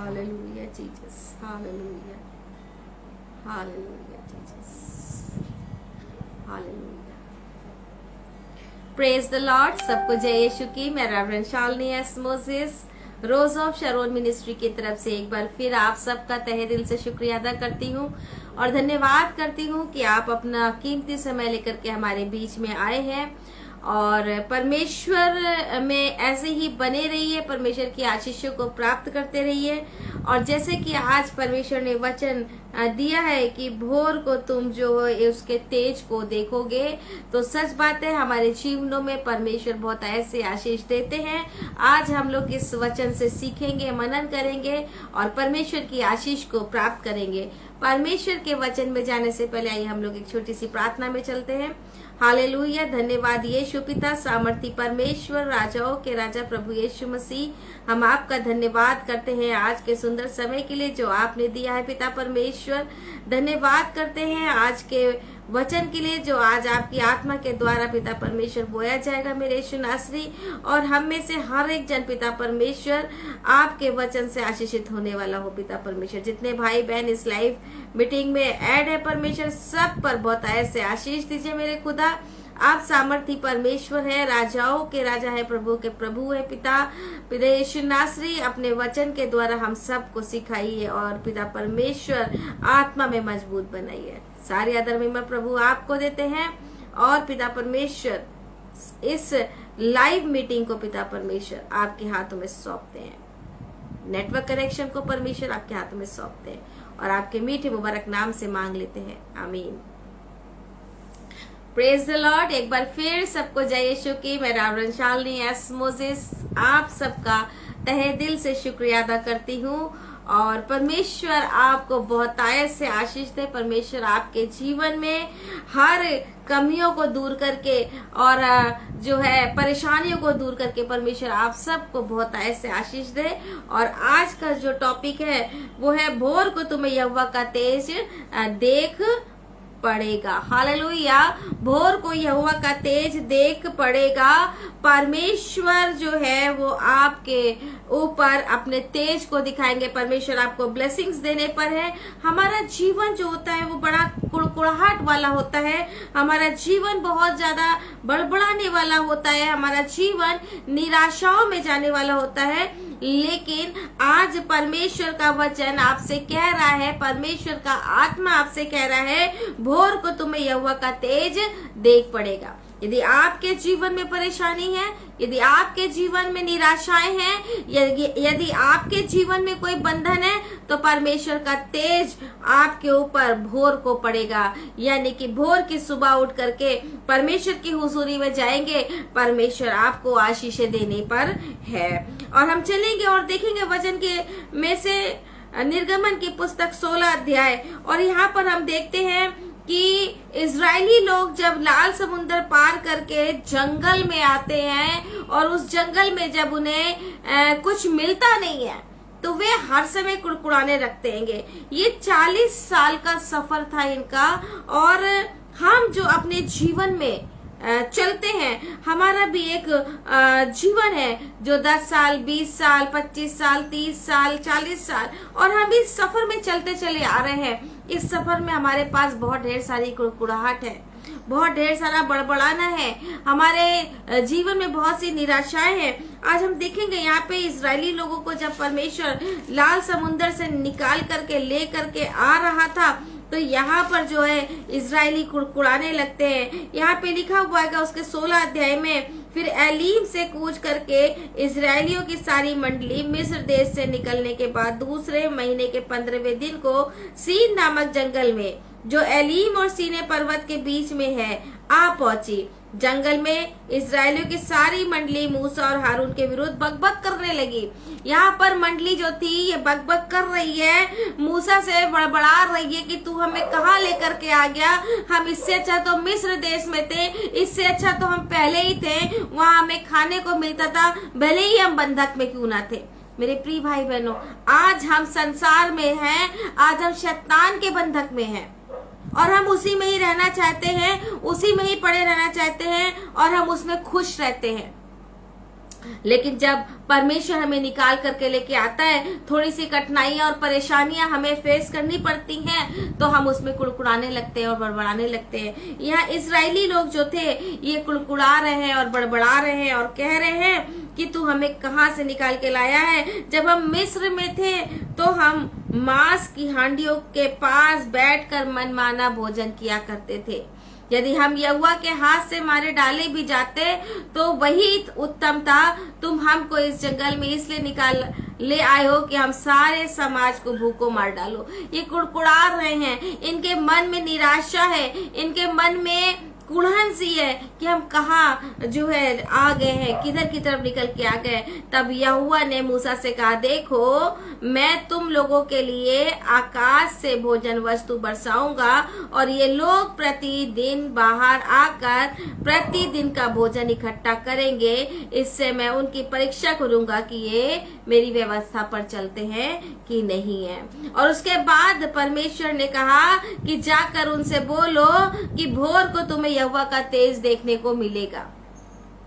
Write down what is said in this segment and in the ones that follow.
Hallelujah, Jesus. Hallelujah. Hallelujah, Jesus. Hallelujah. Praise the Lord. सबको जय यीशु की। मैं reverend Shalini S Moses rose of शरोन ministry की तरफ से एक बार फिर आप सबका तहे दिल से शुक्रिया अदा करती हूँ और धन्यवाद करती हूँ कि आप अपना कीमती समय लेकर के हमारे बीच में आए हैं और परमेश्वर में ऐसे ही बने रहिए, परमेश्वर की आशीषों को प्राप्त करते रहिए। और जैसे कि आज परमेश्वर ने वचन दिया है कि भोर को तुम जो है उसके तेज को देखोगे, तो सच बात है हमारे जीवनों में परमेश्वर बहुत ऐसे आशीष देते हैं। आज हम लोग इस वचन से सीखेंगे, मनन करेंगे और परमेश्वर की आशीष को प्राप्त करेंगे। परमेश्वर के वचन में जाने से पहले आइए हम लोग एक छोटी सी प्रार्थना में चलते हैं। हालेलुया। धन्यवाद यीशु पिता, सामर्थी परमेश्वर, राजाओं के राजा प्रभु यीशु मसीह, हम आपका धन्यवाद करते हैं आज के सुंदर समय के लिए जो आपने दिया है पिता परमेश्वर। धन्यवाद करते हैं आज के वचन के लिए जो आज आपकी आत्मा के द्वारा पिता परमेश्वर बोया जाएगा मेरे यीशु नासरी, और हम में से हर एक जन पिता परमेश्वर आपके वचन से आशीषित होने वाला हो पिता परमेश्वर। जितने भाई बहन इस लाइव मीटिंग में ऐड है परमेश्वर, सब पर बहुत ऐसे आशीष दीजिए मेरे खुदा। आप सामर्थी परमेश्वर है, राजाओं के राजा है, प्रभु के प्रभु है पिता यीशु नासरी। अपने वचन के द्वारा हम सबको सिखाइए और पिता परमेश्वर आत्मा में मजबूत बनाइए। सारी आदर महिमा प्रभु आपको देते हैं और पिता परमेश्वर इस लाइव मीटिंग को पिता परमेश्वर आपके हाथों में सौंपते हैं। नेटवर्क कनेक्शन को परमेश्वर आपके हाथों में सौंपते हैं और आपके मीठे मुबारक नाम से मांग लेते हैं, आमीन। Praise the Lord. एक बार फिर सबको जय यीशु की। मैं रेवरेंड शालिनी एस मोसेस आप सबका तहे दिल से शुक्रिया अदा करती हूँ और परमेश्वर आपको बहुत आयत से आशीष दे। परमेश्वर आपके जीवन में हर कमियों को दूर करके और जो है परेशानियों को दूर करके परमेश्वर आप सबको बहुत आयत से आशीष दे। और आज का जो टॉपिक है वो है भोर को तुम्हें यहोवा का तेज देख पड़ेगा। हालेलुया। भोर को यहोवा का तेज देख पड़ेगा। परमेश्वर जो है वो आपके ऊपर अपने तेज को दिखाएंगे। परमेश्वर आपको ब्लेसिंग्स देने पर है। हमारा जीवन जो होता है वो बड़ा कुड़कुड़ाहट वाला होता है, हमारा जीवन बहुत ज्यादा बड़बड़ाने वाला होता है, हमारा जीवन निराशाओं में जाने वाला होता है। लेकिन आज परमेश्वर का वचन आपसे कह रहा है, परमेश्वर का आत्मा आपसे कह रहा है, भोर को तुम्हें यहोवा का तेज देख पड़ेगा। यदि आपके जीवन में परेशानी है, यदि आपके जीवन में निराशाएं हैं, यदि आपके जीवन में कोई बंधन है, तो परमेश्वर का तेज आपके ऊपर भोर को पड़ेगा। यानी कि भोर की सुबह उठ करके परमेश्वर की हुजूरी में जाएंगे, परमेश्वर आपको आशीषें देने पर है। और हम चलेंगे और देखेंगे वचन के में से निर्गमन की पुस्तक 16 अध्याय, और यहाँ पर हम देखते हैं कि इजरायली लोग जब लाल समुंदर पार करके जंगल में आते हैं और उस जंगल में जब उन्हें कुछ मिलता नहीं है तो वे हर समय कुड़कुड़ाने लगते हैं। ये 40 साल का सफर था इनका। और हम जो अपने जीवन में चलते हैं, हमारा भी एक जीवन है जो 10 साल, 20 साल, 25 साल, 30 साल, 40 साल, और हम इस सफर में चलते चले आ रहे हैं। इस सफर में हमारे पास बहुत ढेर सारी कुड़कुड़ाहट है, बहुत ढेर सारा बड़बड़ाना है, हमारे जीवन में बहुत सी निराशाएं हैं। आज हम देखेंगे यहाँ पे इजरायली लोगों को जब परमेश्वर लाल समुंदर से निकाल करके ले करके आ रहा था, तो यहाँ पर जो है इजरायली कुड़कुड़ाने लगते हैं। यहाँ पे लिखा हुआ है उसके 16 अध्याय में, फिर एलीम से कूच करके इजरायलियों की सारी मंडली मिस्र देश से निकलने के बाद दूसरे महीने के 15वें दिन को सीन नामक जंगल में जो एलीम और सीने पर्वत के बीच में है आ पहुंची। जंगल में इजरायलियों की सारी मंडली मूसा और हारून के विरुद्ध बकबक करने लगी। यहाँ पर मंडली जो थी ये बकबक कर रही है, मूसा से बड़बड़ा रही है कि तू हमें कहाँ लेकर के आ गया, हम इससे अच्छा तो मिस्र देश में थे, इससे अच्छा तो हम पहले ही थे, वहाँ हमें खाने को मिलता था, भले ही हम बंधक में क्यों ना थे। मेरे प्रिय भाई बहनों, आज हम संसार में हैं, आज हम शैतान के बंधक में हैं और हम उसी में ही रहना चाहते हैं, उसी में ही पड़े रहना चाहते हैं और हम उसमें खुश रहते हैं। लेकिन जब परमेश्वर हमें निकाल करके लेके आता है, थोड़ी सी कठिनाइयां और परेशानियां हमें फेस करनी पड़ती हैं, तो हम उसमें कुड़कुड़ाने लगते हैं और बड़बड़ाने लगते हैं। यहाँ इजरायली लोग जो थे ये कुड़कुड़ा रहे हैं और बड़बड़ा रहे हैं और कह रहे हैं कि तू हमें कहाँ से निकाल के लाया है। जब हम मिस्र में थे तो हम मांस की हांडियों के पास बैठकर मनमाना भोजन किया करते थे। यदि हम यहोवा के हाथ से मारे डाले भी जाते तो वही उत्तम था। तुम हमको इस जंगल में इसलिए निकाल ले आए हो कि हम सारे समाज को भूखों मार डालो। ये कुड़कुड़ा रहे हैं, इनके मन में निराशा है, इनके मन में कुड़हन सी है कि हम कहाँ जो है आ गए हैं, किधर की तरफ निकल के आ गए। तब यहोवा ने मूसा से कहा, देखो मैं तुम लोगों के लिए आकाश से भोजन वस्तु बरसाऊंगा और ये लोग प्रतिदिन बाहर आकर प्रतिदिन का भोजन इकट्ठा करेंगे। इससे मैं उनकी परीक्षा करूंगा कि ये मेरी व्यवस्था पर चलते हैं कि नहीं है। और उसके बाद परमेश्वर ने कहा कि जाकर उनसे बोलो कि भोर को तुम्हें यहोवा का तेज देखने को मिलेगा।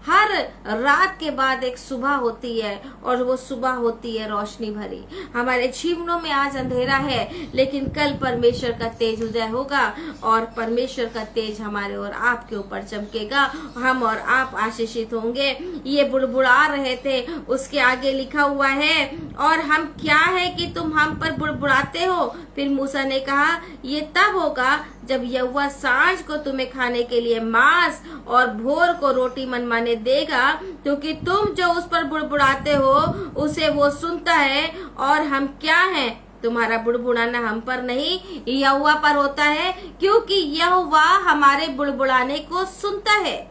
हर रात के बाद एक सुबह होती है और वो सुबह होती है रोशनी भरी। हमारे जीवनों में आज अंधेरा है, लेकिन कल परमेश्वर का तेज उदय होगा और परमेश्वर का तेज हमारे और आपके ऊपर चमकेगा। हम और आप आशीषित होंगे। ये बुड़बुड़ा रहे थे, उसके आगे लिखा हुआ है, और हम क्या है कि तुम हम पर बुड़बुड़ाते हो। फिर मूसा ने कहा, ये तब होगा जब यहोवा सांझ को तुम्हें खाने के लिए मांस और भोर को रोटी मनमाने देगा, क्योंकि तुम जो उस पर बुड़बुड़ाते हो उसे वो सुनता है। और हम क्या हैं, तुम्हारा बुड़बुड़ाना हम पर नहीं यहोवा पर होता है, क्योंकि यहोवा हमारे बुड़बुड़ाने को सुनता है।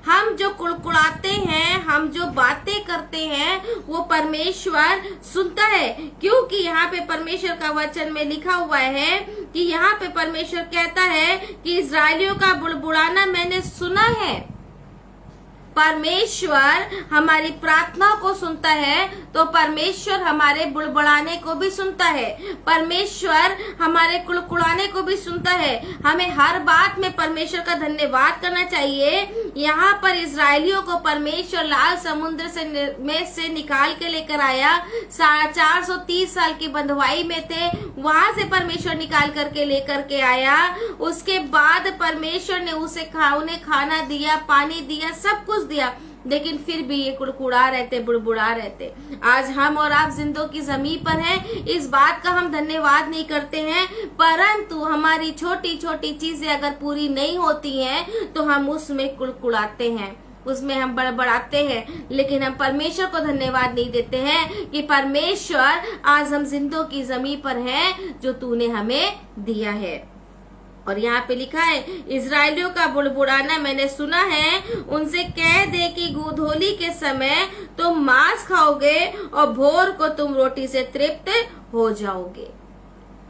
हम जो कुड़कुड़ाते हैं, हम जो बातें करते हैं, वो परमेश्वर सुनता है। क्योंकि यहाँ पे परमेश्वर का वचन में लिखा हुआ है कि यहाँ पे परमेश्वर कहता है कि इजरायलियों का बुड़बुड़ाना मैंने सुना है। परमेश्वर हमारी प्रार्थना को सुनता है तो परमेश्वर हमारे बुड़बुड़ाने को भी सुनता है, परमेश्वर हमारे कुड़कुड़ाने को भी सुनता है। हमें हर बात में परमेश्वर का धन्यवाद करना चाहिए। यहाँ पर इजरायलियों को परमेश्वर लाल समुद्र से निकाल के लेकर आया। 430 साल की बंधुआई में थे, वहां से परमेश्वर निकाल करके लेकर के आया। उसके बाद परमेश्वर ने उन्हें खाना दिया, पानी दिया, सब कुछ दिया, लेकिन फिर भी ये कुड़कुड़ा रहते, बुड़बुड़ा रहते। आज हम और आप जिंदों की जमीन पर हैं, इस बात का हम धन्यवाद नहीं करते हैं, परंतु हमारी छोटी छोटी चीजें अगर पूरी नहीं होती हैं तो हम उसमें कुड़कुड़ाते हैं, उसमें हम बड़बड़ाते हैं, लेकिन हम परमेश्वर को धन्यवाद नहीं देते हैं कि परमेश्वर आज हम जिंदों की जमीन पर हैं जो तूने हमें दिया है। और यहाँ पे लिखा है, इजरायलियों का बुड़बुड़ाना मैंने सुना है, उनसे कह दे कि गोधूली के समय तुम मांस खाओगे और भोर को तुम रोटी से तृप्त हो जाओगे।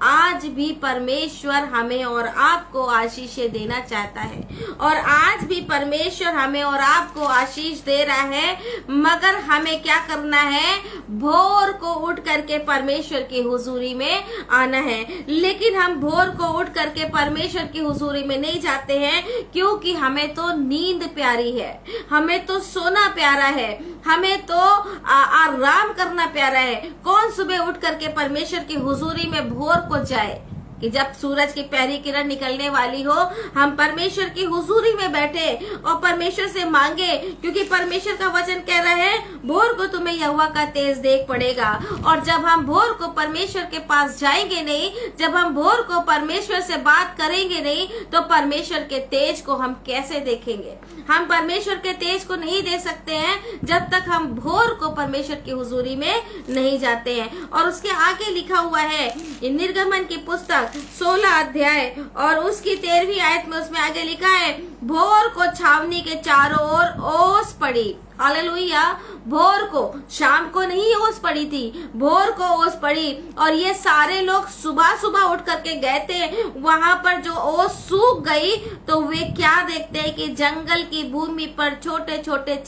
आज भी परमेश्वर हमें और आपको आशीष देना चाहता है, और आज भी परमेश्वर हमें और आपको आशीष दे रहा है, मगर हमें क्या करना है, भोर को उठ करके परमेश्वर की हुजूरी में आना है। लेकिन हम भोर को उठ करके परमेश्वर की हुजूरी में नहीं जाते हैं, क्योंकि हमें तो नींद प्यारी है, हमें तो सोना प्यारा है, हमें तो आराम करना प्यारा है। कौन सुबह उठ करके परमेश्वर की हुजूरी में भोर को जाए कि जब सूरज की पहली किरण निकलने वाली हो, हम परमेश्वर की हुजूरी में बैठे और परमेश्वर से मांगे, क्योंकि परमेश्वर का वचन कह रहा है भोर को तुम्हें यहोवा का तेज देख पड़ेगा। और जब हम भोर को परमेश्वर के पास जाएंगे नहीं, जब हम भोर को परमेश्वर से बात करेंगे नहीं, तो परमेश्वर के तेज को हम कैसे देखेंगे। हम परमेश्वर के तेज को नहीं देख सकते हैं जब तक हम भोर को परमेश्वर की हुजूरी में नहीं जाते हैं। और उसके आगे लिखा हुआ है निर्गमन की पुस्तक 16 अध्याय और उसकी 13वीं आयत में, उसमें आगे लिखा है, भोर को छावनी के चारों ओर ओस पड़ी। हालेलुया। भोर को, शाम को नहीं ओस पड़ी थी, भोर को ओस पड़ी। और ये सारे लोग सुबह सुबह उठ करके गए थे, वहां पर जो ओस सूख गई तो वे क्या देखते हैं कि जंगल की भूमि पर छोटे छोटे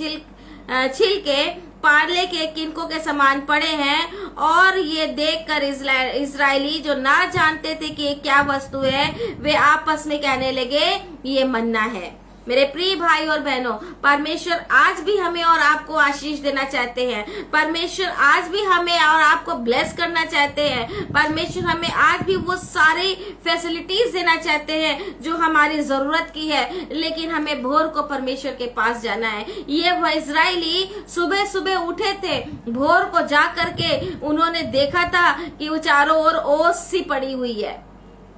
छिलके पार्ले के किनकों के समान पड़े हैं। और ये देखकर इजरायली जो ना जानते थे कि ये क्या वस्तु है, वे आपस में कहने लगे ये मन्ना है। मेरे प्रिय भाई और बहनों, परमेश्वर आज भी हमें और आपको आशीष देना चाहते हैं। परमेश्वर आज भी हमें और आपको ब्लेस करना चाहते हैं। परमेश्वर हमें आज भी वो सारे फैसिलिटीज देना चाहते हैं जो हमारी जरूरत की है, लेकिन हमें भोर को परमेश्वर के पास जाना है। ये वह इजरायली सुबह सुबह उठे थे, भोर को जा करके उन्होंने देखा था कि वो चारों ओर ओस सी पड़ी हुई है,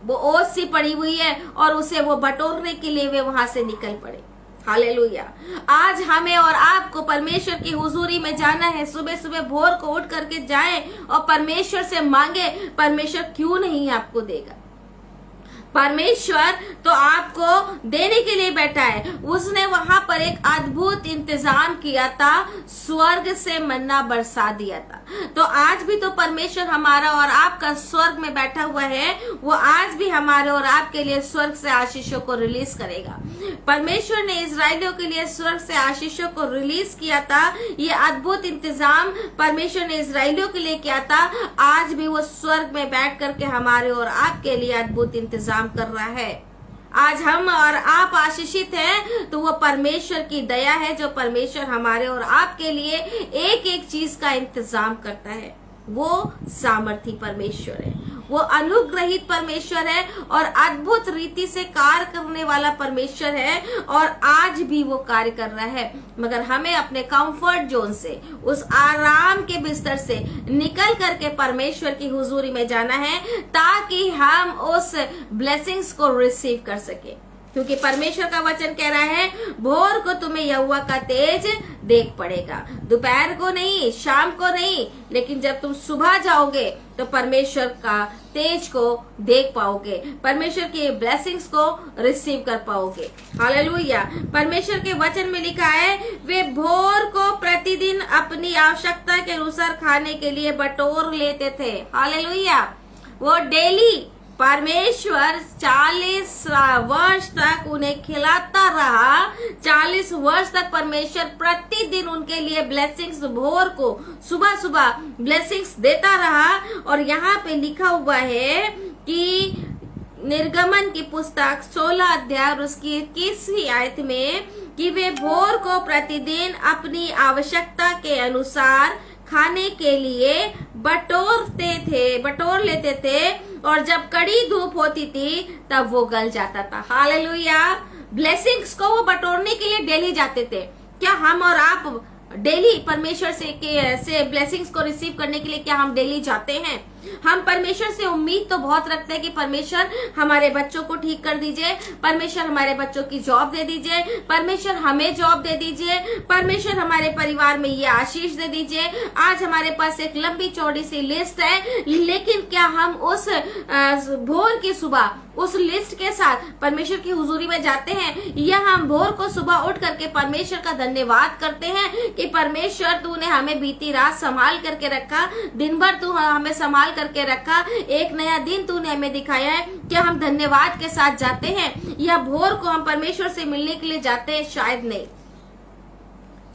वो ओस सी पड़ी हुई है, और उसे वो बटोरने के लिए वे वहां से निकल पड़े। हालेलुया। आज हमें और आपको परमेश्वर की हुजूरी में जाना है। सुबह सुबह भोर को उठ करके जाएं और परमेश्वर से मांगे। परमेश्वर क्यों नहीं आपको देगा? परमेश्वर तो आपको देने के लिए बैठा है। उसने वहां पर एक अद्भुत इंतजाम किया था, स्वर्ग से मन्ना बरसा दिया था। तो आज भी तो परमेश्वर हमारा और आपका स्वर्ग में बैठा हुआ है, वो आज भी हमारे और आपके लिए स्वर्ग से आशीषों को रिलीज करेगा। परमेश्वर ने इजरायलियों के लिए स्वर्ग से आशीषों को रिलीज किया था। ये अद्भुत इंतजाम परमेश्वर ने इजरायलियों के लिए किया था। आज भी वो स्वर्ग में बैठ करके हमारे और आपके लिए अद्भुत इंतजाम कर रहा है। आज हम और आप आशीषित हैं तो वो परमेश्वर की दया है, जो परमेश्वर हमारे और आपके लिए एक एक चीज का इंतजाम करता है। वो सामर्थी परमेश्वर है, वो अनुग्रहित परमेश्वर है और अद्भुत रीति से कार्य करने वाला परमेश्वर है, और आज भी वो कार्य कर रहा है। मगर हमें अपने कंफर्ट जोन से, उस आराम के बिस्तर से निकल करके परमेश्वर की हुजूरी में जाना है, ताकि हम उस ब्लेसिंग्स को रिसीव कर सके। क्योंकि परमेश्वर का वचन कह रहा है, भोर को तुम्हें यहोवा का तेज देख पड़ेगा, दोपहर को नहीं, शाम को नहीं, लेकिन जब तुम सुबह जाओगे तो परमेश्वर का तेज को देख पाओगे, परमेश्वर की ब्लेसिंग्स को रिसीव कर पाओगे। हालेलुया। परमेश्वर के वचन में लिखा है, वे भोर को प्रतिदिन अपनी आवश्यकता के अनुसार खाने के लिए बटोर लेते थे। हालेलुया। वो डेली परमेश्वर 40 वर्ष तक उन्हें खिलाता रहा। 40 वर्ष तक परमेश्वर प्रतिदिन उनके लिए ब्लेसिंग्स, भोर को सुबह सुबह ब्लेसिंग्स देता रहा। और यहाँ पे लिखा हुआ है कि निर्गमन की पुस्तक 16 अध्याय और उसकी 21वीं आयत में कि वे भोर को प्रतिदिन अपनी आवश्यकता के अनुसार खाने के लिए बटोर लेते थे, और जब कड़ी धूप होती थी तब वो गल जाता था। हालेलुया। ब्लेसिंग्स को वो बटोरने के लिए डेली जाते थे। क्या हम और आप डेली परमेश्वर से ब्लेसिंग्स को रिसीव करने के लिए क्या हम डेली जाते हैं? हम परमेश्वर से उम्मीद तो बहुत रखते हैं कि परमेश्वर हमारे बच्चों को ठीक कर दीजिए, परमेश्वर हमारे बच्चों की जॉब दे दीजिए, परमेश्वर हमें जॉब दे दीजिए, परमेश्वर हमारे परिवार में ये आशीष दे दीजिए। आज हमारे पास एक लंबी चौड़ी सी लिस्ट है, लेकिन क्या हम उस भोर की सुबह उस लिस्ट के साथ परमेश्वर की हुजूरी में जाते हैं, या हम भोर को सुबह उठ करके परमेश्वर का धन्यवाद करते हैं कि परमेश्वर तूने हमें बीती रात संभाल करके रखा, दिन भर तू हमें संभाल करके रखा, एक नया दिन तूने हमें दिखाया है। क्या हम धन्यवाद के साथ जाते हैं, या भोर को हम परमेश्वर से मिलने के लिए जाते हैं? शायद नहीं,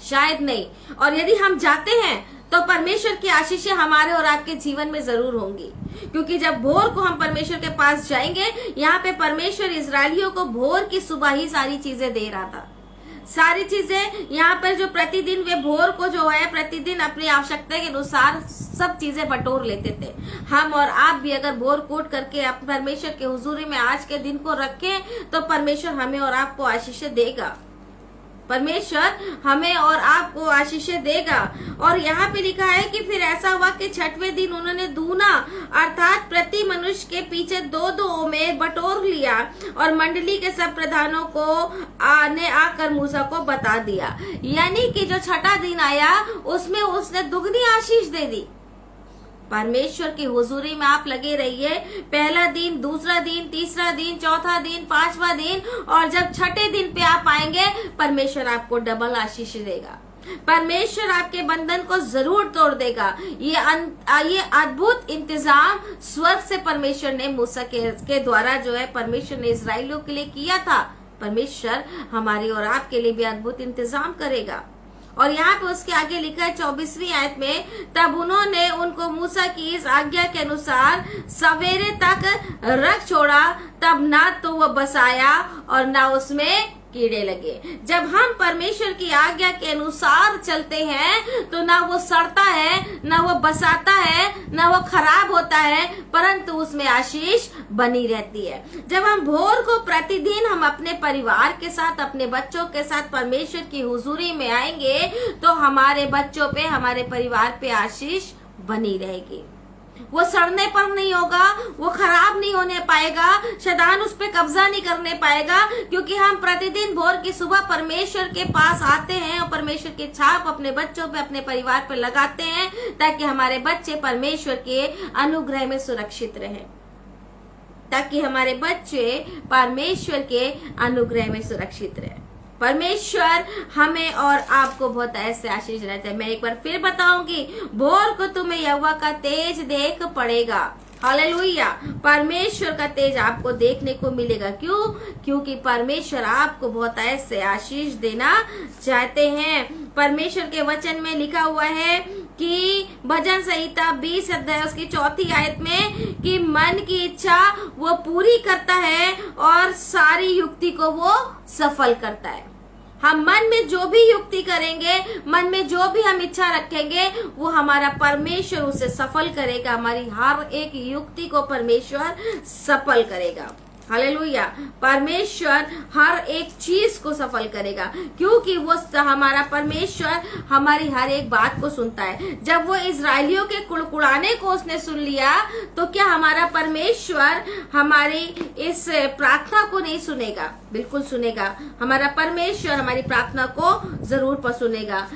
शायद नहीं। और यदि हम जाते हैं तो परमेश्वर की आशीषें हमारे और आपके जीवन में जरूर होंगी, क्योंकि जब भोर को हम परमेश्वर के पास जाएंगे, यहाँ पे परमेश्वर इजरायलियों को भोर की सुबह ही सारी चीजें दे रहा था। सारी चीजें यहाँ पर जो प्रतिदिन वे भोर को जो है प्रतिदिन अपनी आवश्यकता के अनुसार सब चीजें बटोर लेते थे। हम और आप भी अगर भोर को उठ करके परमेश्वर के हुजूरी में आज के दिन को रखें तो परमेश्वर हमें और आपको आशीषें देगा। परमेश्वर हमें और आपको आशीषें देगा। और यहाँ पे लिखा है कि फिर ऐसा हुआ कि 6वें दिन उन्होंने दूना अर्थात प्रति मनुष्य के पीछे 2-2 में बटोर लिया, और मंडली के सब प्रधानों को आकर मूसा को बता दिया। यानी कि जो 6ठा दिन आया उसमें उसने दुगनी आशीष दे दी। परमेश्वर की हुजूरी में आप लगे रहिए। पहला दिन, दूसरा दिन, तीसरा दिन, चौथा दिन, 5वां दिन, और जब 6ठे दिन पे आप आएंगे परमेश्वर आपको डबल आशीष देगा। परमेश्वर आपके बंधन को जरूर तोड़ देगा। ये अद्भुत इंतजाम स्वर्ग से परमेश्वर ने मूसा के द्वारा जो है परमेश्वर ने इजराइलियों के लिए किया था। परमेश्वर हमारी और आपके लिए भी अद्भुत इंतजाम करेगा। और यहाँ पे उसके आगे लिखा है 24वीं आयत में, तब उन्होंने उनको मूसा की इस आज्ञा के अनुसार सवेरे तक रख छोड़ा, तब ना तो वह बसाया और ना उसमें कीड़े लगे। जब हम परमेश्वर की आज्ञा के अनुसार चलते हैं तो ना वो सड़ता है, ना वो बसाता है, ना वो खराब होता है, परंतु उसमें आशीष बनी रहती है। जब हम भोर को प्रतिदिन हम अपने परिवार के साथ, अपने बच्चों के साथ परमेश्वर की हुजूरी में आएंगे तो हमारे बच्चों पे, हमारे परिवार पे आशीष बनी रहेगी। वो सड़ने पर नहीं होगा, वो खराब नहीं होने पाएगा, शैतान उस पे कब्जा नहीं करने पाएगा, क्योंकि हम प्रतिदिन भोर की सुबह परमेश्वर के पास आते हैं और परमेश्वर की छाप अपने बच्चों पे, अपने परिवार पे लगाते हैं, ताकि हमारे बच्चे परमेश्वर के अनुग्रह में सुरक्षित रहे, ताकि हमारे बच्चे परमेश्वर के अनुग्रह में सुरक्षित रहे। परमेश्वर हमें और आपको बहुत ऐसे आशीष रहते हैं। मैं एक बार फिर बताऊंगी, भोर को तुम्हें यहोवा का तेज देख पड़ेगा। हालेलुया। परमेश्वर का तेज आपको देखने को मिलेगा। क्यों? क्योंकि परमेश्वर आपको बहुत ऐसे आशीष देना चाहते हैं। परमेश्वर के वचन में लिखा हुआ है कि भजन संहिता 20 अध्याय उसकी 4 आयत में कि मन की इच्छा वो पूरी करता है और सारी युक्ति को वो सफल करता है। हम मन में जो भी युक्ति करेंगे, मन में जो भी हम इच्छा रखेंगे, वो हमारा परमेश्वर उसे सफल करेगा। हमारी हर एक युक्ति को परमेश्वर सफल करेगा। हालेलुया। परमेश्वर हर एक चीज को सफल करेगा, क्योंकि वो हमारा परमेश्वर हमारी हर एक बात को सुनता है। जब वो इजरायलियों के कुड़कुड़ाने को उसने सुन लिया, तो क्या हमारा परमेश्वर हमारी इस प्रार्थना को नहीं सुनेगा? बिल्कुल सुनेगा। हमारा परमेश्वर हमारी प्रार्थना को जरूर सुनेगा।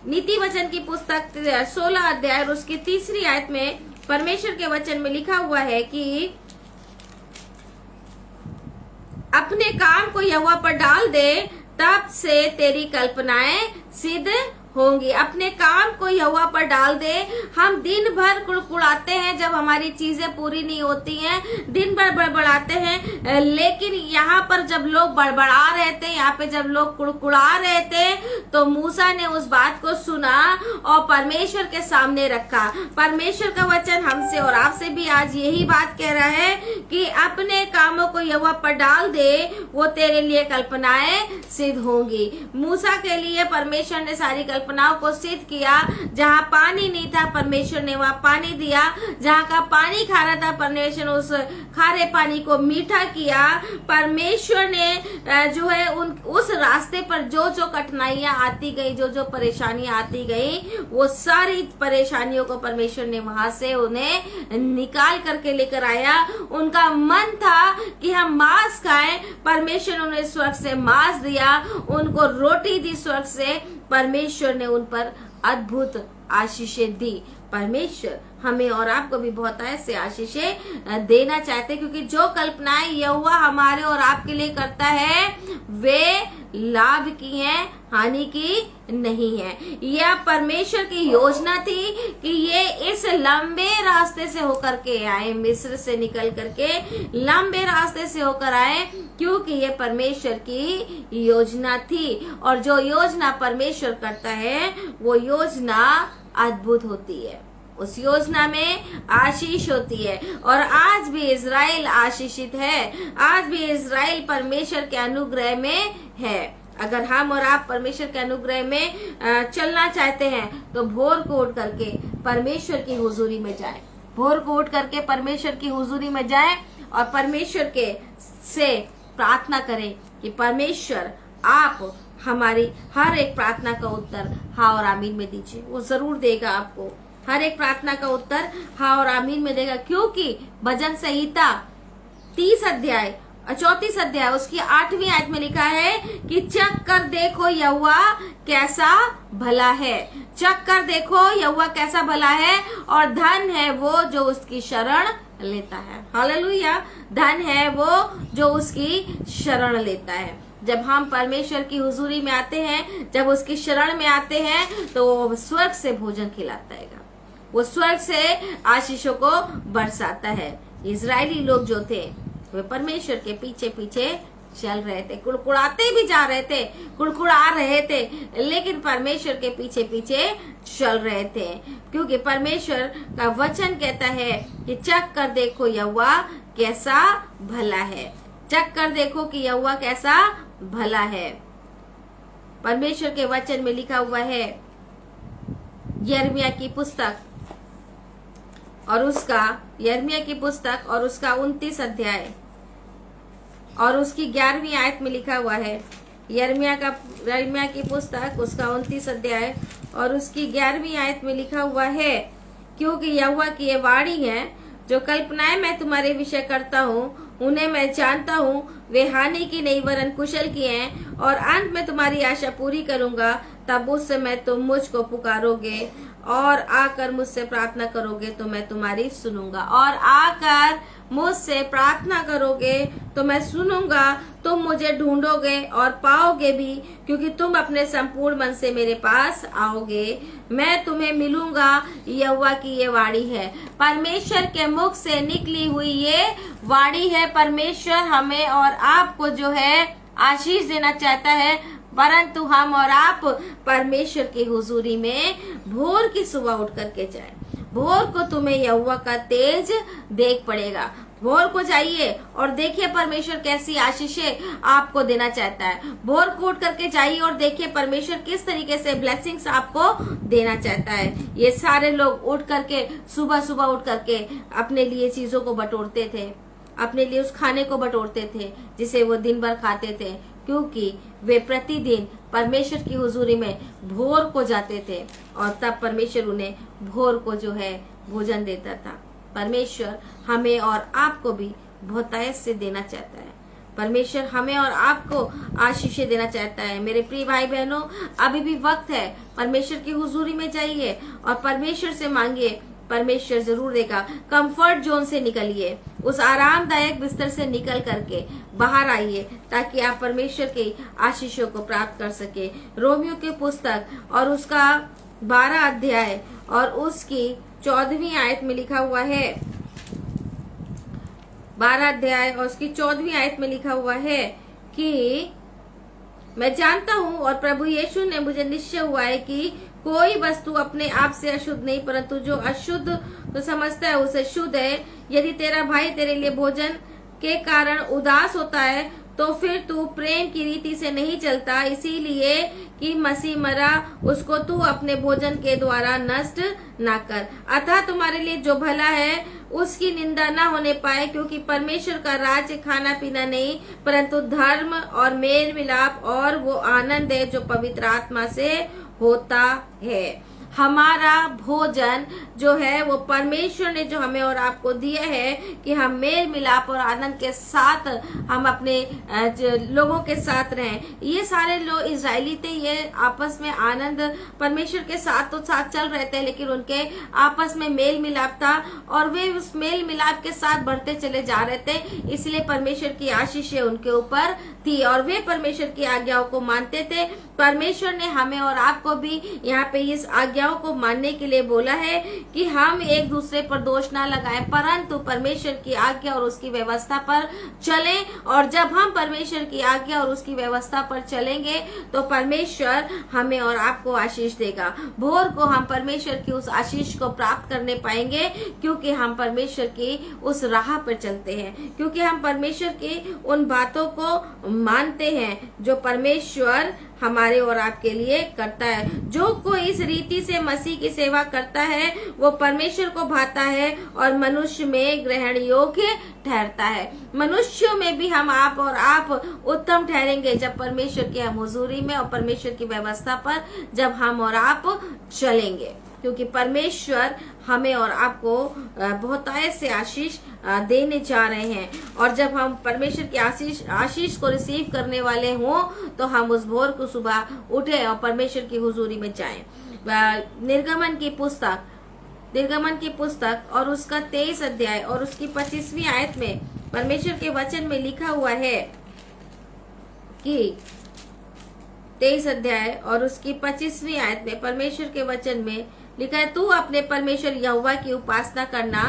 नीति वचन की पुस्तक 16 अध्याय और उसकी 3 आयत में परमेश्वर के वचन में लिखा हुआ है कि अपने काम को यहोवा पर डाल दे, तब से तेरी कल्पनाएं सिद्ध होंगी। अपने काम को यहोवा पर डाल दे। हम दिन भर कुड़कुड़ाते हैं जब हमारी चीजें पूरी नहीं होती हैं, दिन भर बड़बड़ाते हैं, लेकिन यहाँ पर जब लोग बड़बड़ा रहे थे, यहाँ पे जब लोग कुड़कुड़ा रहे थे, तो मूसा ने उस बात को सुना और परमेश्वर के सामने रखा। परमेश्वर का वचन हमसे और आपसे भी आज यही बात कह रहा है कि अपने कामों को यहोवा पर डाल दे, वो तेरे लिए कल्पनाएं सिद्ध होंगी। मूसा के लिए परमेश्वर ने सारी कल्पनाओं को सिद्ध किया। जहाँ पानी नहीं था, परमेश्वर ने वहाँ पानी दिया। जहाँ का पानी खारा था, परमेश्वर ने उस खारे पानी को मीठा किया। परमेश्वर ने जो है उस रास्ते पर जो जो कठिनाइयां आती गई, जो जो परेशानियां आती गई, वो सारी परेशानियों को परमेश्वर ने वहां से उन्हें निकाल करके लेकर आया। उनका मन था कि हम मांस खाएं, परमेश्वर ने उन्हें स्वर्ग से मांस दिया, उनको रोटी दी स्वर्ग से। परमेश्वर ने उन पर अद्भुत आशीषें दी। परमेश्वर हमें और आपको भी बहुत ऐसे आशीषें देना चाहते, क्योंकि जो कल्पनाएं यहोवा हमारे और आपके लिए करता है वे लाभ की हैं, हानि की नहीं है। यह परमेश्वर की योजना थी कि ये इस लंबे रास्ते से होकर के आए, मिस्र से निकल करके लंबे रास्ते से होकर आए, क्योंकि ये परमेश्वर की योजना थी। और जो योजना परमेश्वर करता है वो योजना अद्भुत होती है, उस योजना में आशीष होती है। और आज भी इजराइल आशीषित है, आज भी इजराइल परमेश्वर के अनुग्रह में है। अगर हम और आप परमेश्वर के अनुग्रह में चलना चाहते हैं तो भोर को उठ करके परमेश्वर की हुजूरी में जाएं। भोर को उठ करके परमेश्वर की हुजूरी में जाएं और परमेश्वर के से प्रार्थना करें कि परमेश्वर आप हमारी हर एक प्रार्थना का उत्तर हाँ और आमीन में दीजिए। वो जरूर देगा, आपको हर एक प्रार्थना का उत्तर हाँ और आमीन में देगा। क्योंकि भजन संहिता 30 अध्याय 34 अध्याय उसकी 8वीं आयत में लिखा है कि चख कर देखो यहोवा कैसा भला है। चख कर देखो यहोवा कैसा भला है, और धन है वो जो उसकी शरण लेता है। हालेलुया। धन है वो जो उसकी शरण लेता है। जब हम परमेश्वर की हुजूरी में आते हैं, जब उसकी शरण में आते हैं, तो वो स्वर्ग से भोजन खिलाता है, वो स्वर्ग से आशीषों को बरसाता है। इजरायली लोग जो थे वे परमेश्वर के पीछे पीछे चल रहे थे, कुड़कुड़ाते भी जा रहे थे, कुड़कुड़ा रहे थे, लेकिन परमेश्वर के पीछे पीछे चल रहे थे। क्योंकि परमेश्वर का वचन कहता है कि चख कर देखो यहोवा कैसा भला है। चख कर देखो कि यहोवा कैसा भला है। परमेश्वर के वचन में लिखा हुआ है यिर्मयाह की पुस्तक और उसका 29 अध्याय और उसकी 11वीं आयत में लिखा हुआ है। यिर्मयाह की पुस्तक उसका 29 अध्याय और उसकी 11वीं आयत में लिखा हुआ है, क्योंकि यहोवा की ये वाणी है, जो कल्पनाएं मैं तुम्हारे विषय करता हूँ उन्हें मैं जानता हूँ, वे हानि की नहीं वरन कुशल की हैं, और अंत में तुम्हारी आशा पूरी करूंगा। तब उस समय तुम मुझको पुकारोगे और आकर मुझसे प्रार्थना करोगे तो मैं तुम्हारी सुनूंगा। और आकर मुझसे प्रार्थना करोगे तो मैं सुनूंगा। तुम मुझे ढूंढोगे और पाओगे भी, क्योंकि तुम अपने संपूर्ण मन से मेरे पास आओगे, मैं तुम्हें मिलूंगा। यहोवा की ये वाणी है, परमेश्वर के मुख से निकली हुई ये वाणी है। परमेश्वर हमें और आपको जो है आशीष देना चाहता है, परंतु हम और आप परमेश्वर की हुजूरी में भोर की सुबह उठ करके जाए। भोर को तुम्हें यहोवा का तेज देख पड़ेगा। भोर को जाइए और देखिए परमेश्वर कैसी आशीषें आपको देना चाहता है। भोर को उठ करके जाइए और देखिए परमेश्वर किस तरीके से ब्लेसिंग्स आपको देना चाहता है। ये सारे लोग उठ करके सुबह उठ करके अपने लिए चीजों को बटोरते थे, अपने लिए उस खाने को बटोरते थे जिसे वो दिन भर खाते थे, क्योंकि वे प्रतिदिन परमेश्वर की हुजूरी में भोर को जाते थे और तब परमेश्वर उन्हें भोर को जो है भोजन देता था। परमेश्वर हमें और आपको भी बहुतायत से देना चाहता है। परमेश्वर हमें और आपको आशीषें देना चाहता है। मेरे प्रिय भाई बहनों, अभी भी वक्त है, परमेश्वर की हुजूरी में जाइए और परमेश्वर से मांगिए, परमेश्वर जरूर देगा। कंफर्ट जोन से निकलिए, उस आरामदायक बिस्तर से निकल करके बाहर आइए ताकि आप परमेश्वर की आशीषों को प्राप्त कर सके। रोमियो की पुस्तक और उसका 12 अध्याय और उसकी 14वीं आयत में लिखा हुआ है, 12 अध्याय और उसकी 14वीं आयत में लिखा हुआ है कि मैं जानता हूँ और प्रभु यीशु ने मुझे निश्चय हुआ है कि कोई वस्तु अपने आप से अशुद्ध नहीं, परंतु जो अशुद्ध तो समझता है उसे शुद्ध है। यदि तेरा भाई तेरे लिए भोजन के कारण उदास होता है तो फिर तू प्रेम की रीति से नहीं चलता, इसीलिए कि मसीह मरा, उसको तू अपने भोजन के द्वारा नष्ट ना कर। अतः तुम्हारे लिए जो भला है उसकी निंदा ना होने पाए, क्योंकि परमेश्वर का राज्य खाना पीना नहीं परंतु धर्म और मेल मिलाप और वो आनंद है जो पवित्र आत्मा से होता है। हमारा भोजन जो है वो परमेश्वर ने जो हमें और आपको दिया है कि हम मेल मिलाप और आनंद के साथ हम अपने लोगों के साथ रहें। ये सारे लोग इजरायली थे, ये आपस में आनंद परमेश्वर के साथ तो साथ चल रहे थे, लेकिन उनके आपस में मेल मिलाप था और वे उस मेल मिलाप के साथ बढ़ते चले जा रहे थे। इसलिए परमेश्वर की आशीषें उनके ऊपर थी और वे परमेश्वर की आज्ञाओं को मानते थे। परमेश्वर ने हमें और आपको भी यहाँ पे इस आज्ञाओं को मानने के लिए बोला है कि हम एक दूसरे पर दोष ना लगाएं, परंतु परमेश्वर की आज्ञा और उसकी व्यवस्था पर चलें। और जब हम परमेश्वर की आज्ञा और उसकी व्यवस्था पर चलेंगे तो परमेश्वर हमें और आपको आशीष देगा। भोर को हम परमेश्वर की उस आशीष को प्राप्त करने पाएंगे, क्योंकि हम परमेश्वर की उस राह पर चलते हैं, क्योंकि हम परमेश्वर की उन बातों को मानते हैं जो परमेश्वर हमारे और आपके लिए करता है। जो कोई इस रीति से मसीह की सेवा करता है वो परमेश्वर को भाता है और मनुष्य में ग्रहण योग्य ठहरता है। मनुष्यों में भी हम आप और आप उत्तम ठहरेंगे जब परमेश्वर की हम हुजूरी में और परमेश्वर की व्यवस्था पर जब हम और आप चलेंगे, क्योंकि परमेश्वर हमें और आपको बहुतायत से आशीष देने जा रहे हैं। और जब हम परमेश्वर की आशीष को रिसीव करने वाले हों तो हम उस भोर को सुबह उठे और परमेश्वर की हुजूरी में जाएं। निर्गमन की पुस्तक और उसका 23 अध्याय और उसकी 25वीं आयत में परमेश्वर के वचन में लिखा हुआ है कि 23 अध्याय और उसकी 25वीं आयत में परमेश्वर के वचन में लिखा है, तू अपने परमेश्वर यहोवा की उपासना करना,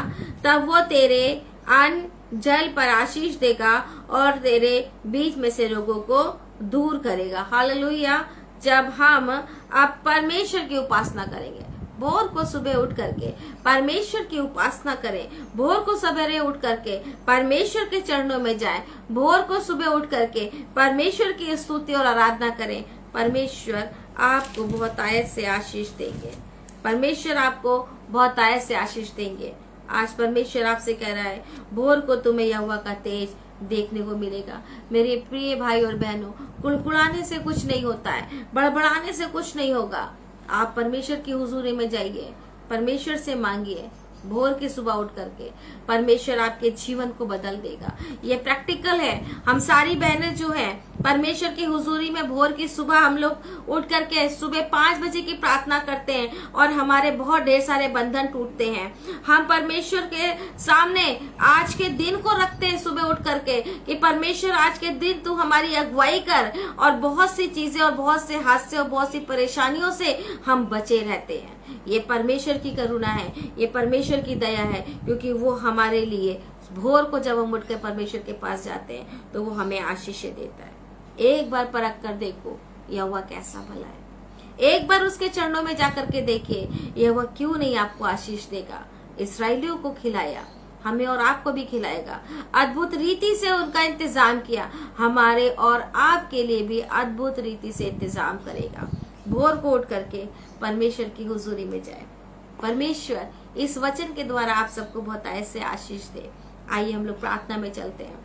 तब वो तेरे अन्न जल पर आशीष देगा और तेरे बीच में से रोगों को दूर करेगा। हालेलुया। जब हम अब परमेश्वर की उपासना करेंगे, भोर को सुबह उठ करके परमेश्वर की उपासना करें, भोर को सवेरे उठ करके परमेश्वर के चरणों में जाएं, भोर को सुबह उठ करके परमेश्वर की स्तुति और आराधना करें। परमेश्वर आपको बहुत आयत से आशीष देंगे, परमेश्वर आपको बहुत आयत से आशीष देंगे। आज परमेश्वर आपसे कह रहा है, भोर को तुम्हें यहोवा का तेज देखने को मिलेगा। मेरे प्रिय भाई और बहनों, कुड़कुड़ाने से कुछ नहीं होता है, बड़बड़ाने से कुछ नहीं होगा। आप परमेश्वर की हुजूरी में जाइए, परमेश्वर से मांगिए, भोर की सुबह उठ करके परमेश्वर आपके जीवन को बदल देगा। ये प्रैक्टिकल है। हम सारी बहनें जो हैं परमेश्वर की हुजूरी में भोर की सुबह हम लोग उठ करके सुबह 5 बजे की प्रार्थना करते हैं और हमारे बहुत ढेर सारे बंधन टूटते हैं। हम परमेश्वर के सामने आज के दिन को रखते हैं सुबह उठ करके कि परमेश्वर आज के दिन तू हमारी अगुवाई कर, और बहुत सी चीजें और बहुत से हादसे और बहुत सी परेशानियों से हम बचे रहते हैं। ये परमेश्वर की करुणा है, ये परमेश्वर की दया है, क्योंकि वो हमारे लिए भोर को जब हम उठकर परमेश्वर के पास जाते हैं तो वो हमें आशीष देता है। एक बार परख कर देखो यहोवा कैसा भला है। एक बार उसके चरणों में जाकर के देखिए, यहोवा क्यों नहीं आपको आशीष देगा। इसराइलियों को खिलाया, हमें और आपको भी खिलाएगा। अद्भुत रीति से उनका इंतजाम किया, हमारे और आपके लिए भी अद्भुत रीति से इंतजाम करेगा। भोर को उठ करके परमेश्वर की हुजूरी में जाए। परमेश्वर इस वचन के द्वारा आप सबको बहुत ऐसे आशीष दे। आइए हम लोग प्रार्थना में चलते हैं।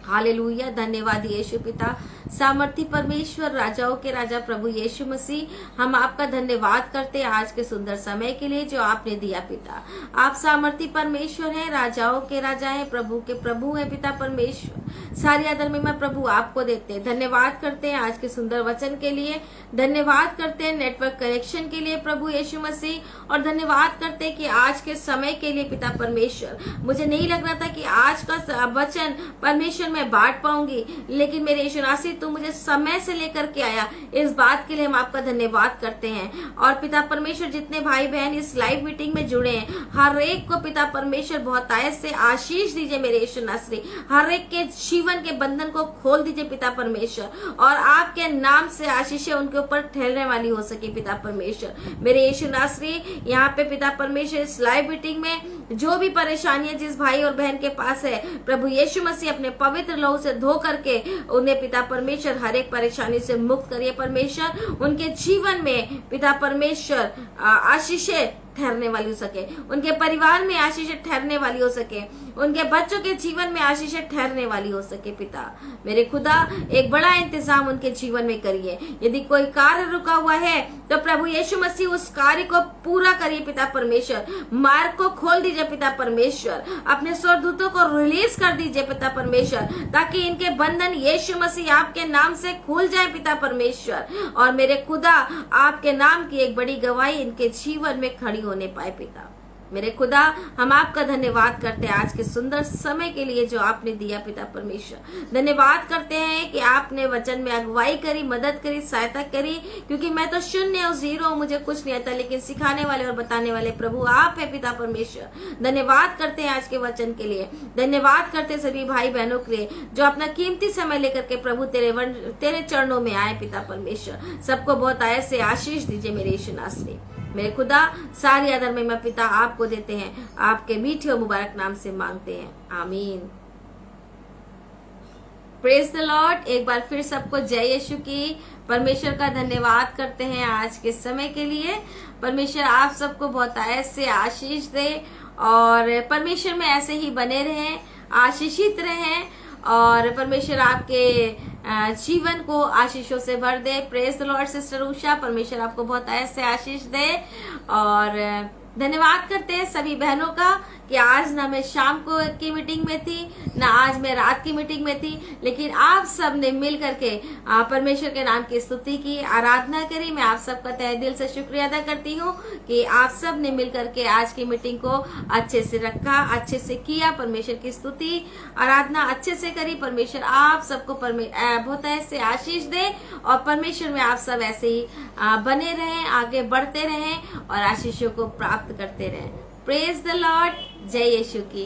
हालेलुया। धन्यवाद यीशु पिता, सामर्थी परमेश्वर, राजाओं के राजा प्रभु यीशु मसीह, हम आपका धन्यवाद करते हैं आज के सुंदर समय के लिए जो आपने दिया पिता। आप सामर्थी परमेश्वर हैं, राजाओं के राजा हैं, प्रभु के प्रभु हैं पिता परमेश्वर। सारी आदर महिमा प्रभु आपको देते हैं। धन्यवाद करते हैं आज के सुंदर वचन के लिए, धन्यवाद करते हैं नेटवर्क कनेक्शन के लिए प्रभु यीशु मसीह, और धन्यवाद करते हैं कि आज के समय के लिए पिता परमेश्वर। मुझे नहीं लग रहा था कि आज का वचन परमेश्वर मैं बांट पाऊंगी, लेकिन मेरे यीशु मसीह तू मुझे समय से लेकर के आया। इस बात के लिए हम आपका धन्यवाद करते हैं। और पिता परमेश्वर जितने भाई बहन इस लाइव मीटिंग में जुड़े हैं, हर एक को पिता परमेश्वर बहुत आयत से आशीष दीजिए मेरे यीशु मसीह। हर एक के जीवन के बंधन को खोल दीजिए पिता परमेश्वर, और आपके नाम से आशीषें उनके ऊपर ठहरने वाली हो सके पिता परमेश्वर। मेरे यीशु मसीह यहाँ पे पिता परमेश्वर इस लाइव मीटिंग में जो भी परेशानियां जिस भाई और बहन के पास है, प्रभु यीशु मसीह अपने पवित्र लहू से धो करके उन्हें पिता परमेश्वर हर एक परेशानी से मुक्त करिए परमेश्वर। उनके जीवन में पिता परमेश्वर आशीषें ठहरने वाली हो सके, उनके परिवार में आशीषें ठहरने वाली हो सके, उनके बच्चों के जीवन में आशीषें ठहरने वाली हो सके पिता मेरे खुदा। एक बड़ा इंतजाम उनके जीवन में करिए। यदि कोई कार्य रुका हुआ है तो प्रभु यीशु मसीह उस कार्य को पूरा करिए पिता परमेश्वर। मार्ग को खोल दीजिए पिता परमेश्वर, अपने स्वर्गदूतों को रिलीज कर दीजिए पिता परमेश्वर, ताकि इनके बंधन यीशु मसीह आपके नाम से खुल जाए पिता परमेश्वर। और मेरे खुदा आपके नाम की एक बड़ी गवाही इनके जीवन में खड़ी होने पाए पिता मेरे खुदा। हम आपका धन्यवाद करते हैं आज के सुंदर समय के लिए जो आपने दिया पिता परमेश्वर। धन्यवाद करते हैं कि आपने वचन में अगुवाई करी, मदद करी, सहायता करी, क्योंकि मैं तो शून्य और जीरो हूँ, मुझे कुछ नहीं आता, लेकिन सिखाने वाले और बताने वाले प्रभु आप है पिता परमेश्वर। धन्यवाद करते हैं आज के वचन के लिए। धन्यवाद करते सभी भाई बहनों के लिए जो अपना कीमती समय लेकर के प्रभु तेरे चरणों में आए पिता परमेश्वर। सबको बहुत आयत से आशीष दीजिए मेरे यीशु नासरी मेरे खुदा। सारी आदर में मैं पिता आपको देते हैं, आपके मीठे और मुबारक नाम से मांगते हैं, आमीन। Praise the Lord. एक बार फिर सबको जय यीशु की। परमेश्वर का धन्यवाद करते हैं आज के समय के लिए। परमेश्वर आप सबको बहुत ऐसे आशीष दे, और परमेश्वर में ऐसे ही बने रहें, आशीषित रहें, और परमेश्वर आपके जीवन को आशीषों से भर दे। Praise the Lord sister Usha, परमेश्वर आपको बहुत ऐसे आशीष दे। और धन्यवाद करते हैं सभी बहनों का कि आज ना मैं शाम को की मीटिंग में थी, ना आज मैं रात की मीटिंग में थी, लेकिन आप सब ने मिल करके परमेश्वर के नाम की स्तुति की, आराधना करी। मैं आप सबका तहे दिल से शुक्रिया अदा करती हूँ कि आप सब ने मिल करके आज की मीटिंग को अच्छे से रखा, अच्छे से किया, परमेश्वर की स्तुति आराधना अच्छे से करी। परमेश्वर आप सबको बहुत ऐसे आशीष दे, और परमेश्वर में आप सब ऐसे ही बने रहें, आगे बढ़ते रहें और आशीषों को प्राप्त करते रहें। Praise the Lord. जय यीशु की।